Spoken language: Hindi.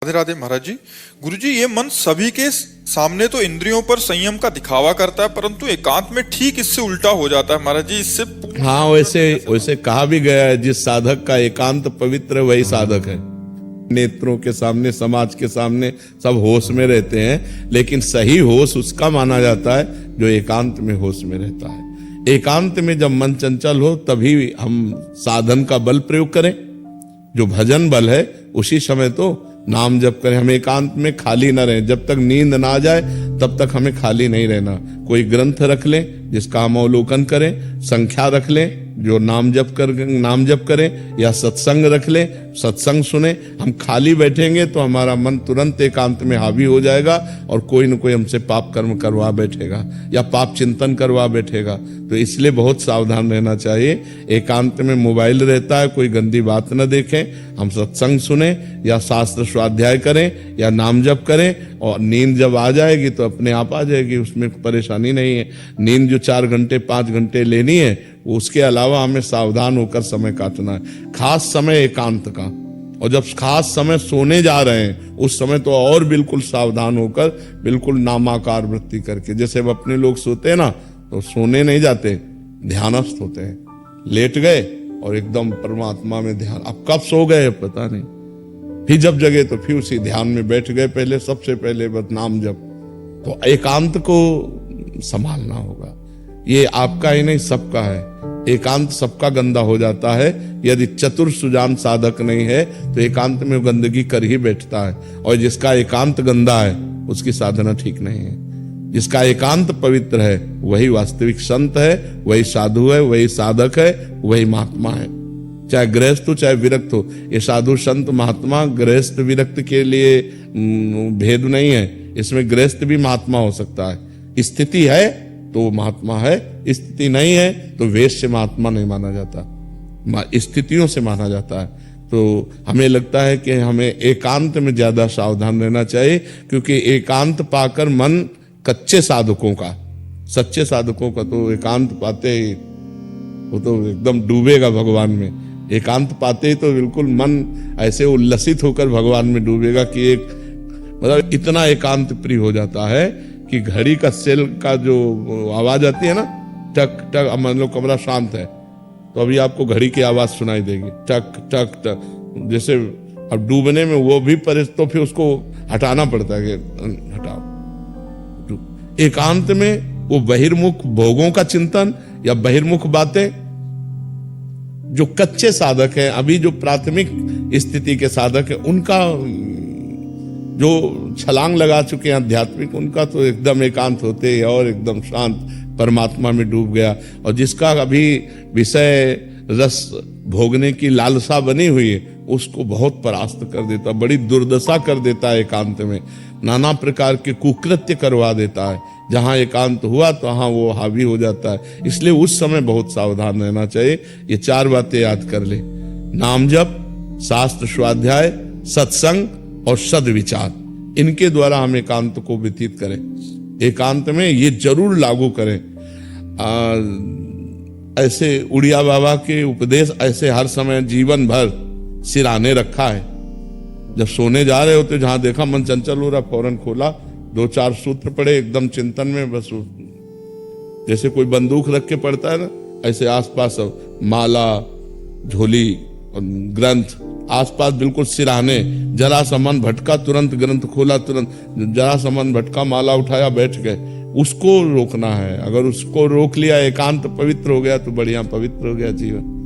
राधे राधे महाराज जी। गुरुजी, ये मन सभी के सामने तो इंद्रियों पर संयम का दिखावा करता है, परंतु एकांत में ठीक इससे उल्टा हो जाता है महाराज जी। इससे हाँ, वैसे कहा भी गया है, जिस साधक का एकांत पवित्र है वही साधक है। नेत्रों के सामने, समाज के सामने सब होश में रहते हैं, लेकिन सही होश उसका माना जाता है जो एकांत में होश में रहता है। एकांत में जब मन चंचल हो तभी हम साधन का बल प्रयोग करें, जो भजन बल है उसी समय तो नाम जप करें। हम एकांत में खाली न रहें, जब तक नींद ना जाए तब तक हमें खाली नहीं रहना। कोई ग्रंथ रख लें जिसका हम अवलोकन करें, संख्या रख लें जो नाम जप करें, या सत्संग रख लें, सत्संग सुने। हम खाली बैठेंगे तो हमारा मन तुरंत एकांत में हावी हो जाएगा और कोई न कोई हमसे पाप कर्म करवा बैठेगा या पाप चिंतन करवा बैठेगा। तो इसलिए बहुत सावधान रहना चाहिए। एकांत में मोबाइल रहता है, कोई गंदी बात न देखें, हम सत्संग सुने या शास्त्र स्वाध्याय करें या नाम जप करें। और नींद जब आ जाएगी तो अपने आप आ जाएगी, उसमें परेशानी नहीं है। नींद जो 4 घंटे 5 घंटे लेनी है, उसके अलावा हमें सावधान होकर समय काटना है। खास समय एकांत का, और जब खास समय सोने जा रहे हैं उस समय तो और बिल्कुल सावधान होकर, बिल्कुल नामाकार वृत्ति करके। जैसे अब अपने लोग सोते हैं ना, तो सोने नहीं जाते, ध्यानस्थ होते हैं। लेट गए और एकदम परमात्मा में ध्यान। अब कब सो गए पता नहीं, फिर जब जगे तो फिर उसी ध्यान में बैठ गए। पहले सबसे पहले बस नाम जप। तो एकांत को संभालना होगा। ये आपका ही नहीं, सबका है। एकांत सबका गंदा हो जाता है। यदि चतुर सुजान साधक नहीं है तो एकांत में गंदगी कर ही बैठता है। और जिसका एकांत गंदा है उसकी साधना ठीक नहीं है। जिसका एकांत पवित्र है वही वास्तविक संत है, वही साधु है, वही साधक है, वही महात्मा है। चाहे गृहस्थ हो चाहे विरक्त हो। ये साधु संत महात्मा गृहस्थ विरक्त के लिए भेद नहीं है। इसमें गृहस्थ भी महात्मा हो सकता है। स्थिति है तो महात्मा है, स्थिति नहीं है तो वेश्य महात्मा नहीं माना जाता, स्थितियों से माना जाता है। तो हमें लगता है कि हमें एकांत में ज्यादा सावधान रहना चाहिए, क्योंकि एकांत पाकर मन कच्चे साधकों का, सच्चे साधकों का तो एकांत पाते ही वो तो एकदम डूबेगा भगवान में। एकांत पाते ही तो बिल्कुल मन ऐसे उल्लसित होकर भगवान में डूबेगा कि एक मतलब इतना एकांत प्रिय हो जाता है कि घड़ी का सेल का जो आवाज आती है ना, टक टक, मान लो कमरा शांत है तो अभी आपको घड़ी की आवाज सुनाई देगी, टक टक टक। जैसे अब डूबने में वो भी तो फिर उसको हटाना पड़ता है कि हटाओ। एकांत में वो बहिर्मुख भोगों का चिंतन या बहिर्मुख बातें, जो कच्चे साधक हैं, अभी जो प्राथमिक स्थिति के साधक है, उनका जो छलांग लगा चुके हैं आध्यात्मिक, उनका तो एकदम एकांत होते ही और एकदम शांत परमात्मा में डूब गया। और जिसका अभी विषय रस भोगने की लालसा बनी हुई है उसको बहुत परास्त कर देता, बड़ी दुर्दशा कर देता है। एकांत में नाना प्रकार के कुकृत्य करवा देता है। जहां एकांत हुआ तो वहां वो हावी हो जाता है। इसलिए उस समय बहुत सावधान रहना चाहिए। ये 4 बातें याद कर ले: नाम जप, शास्त्र स्वाध्याय, सत्संग और सद्विचार। इनके द्वारा हम एकांत को व्यतीत करें। एकांत में ये जरूर लागू करें। ऐसे उड़िया बाबा के उपदेश ऐसे हर समय जीवन भर सिराने रखा है। जब सोने जा रहे होते, जहां देखा मन चंचल हो रहा, फौरन खोला, 2-4 सूत्र पढ़े, एकदम चिंतन में। बस जैसे कोई बंदूक रख के पढ़ता है ना, ऐसे आसपास माला, झोली और ग्रंथ आसपास बिल्कुल सिराने। जरा सा मन भटका, तुरंत ग्रंथ खोला, तुरंत जरा सा मन भटका, माला उठाया, बैठ गए। उसको रोकना है। अगर उसको रोक लिया, एकांत पवित्र हो गया तो बढ़िया पवित्र हो गया जीवन।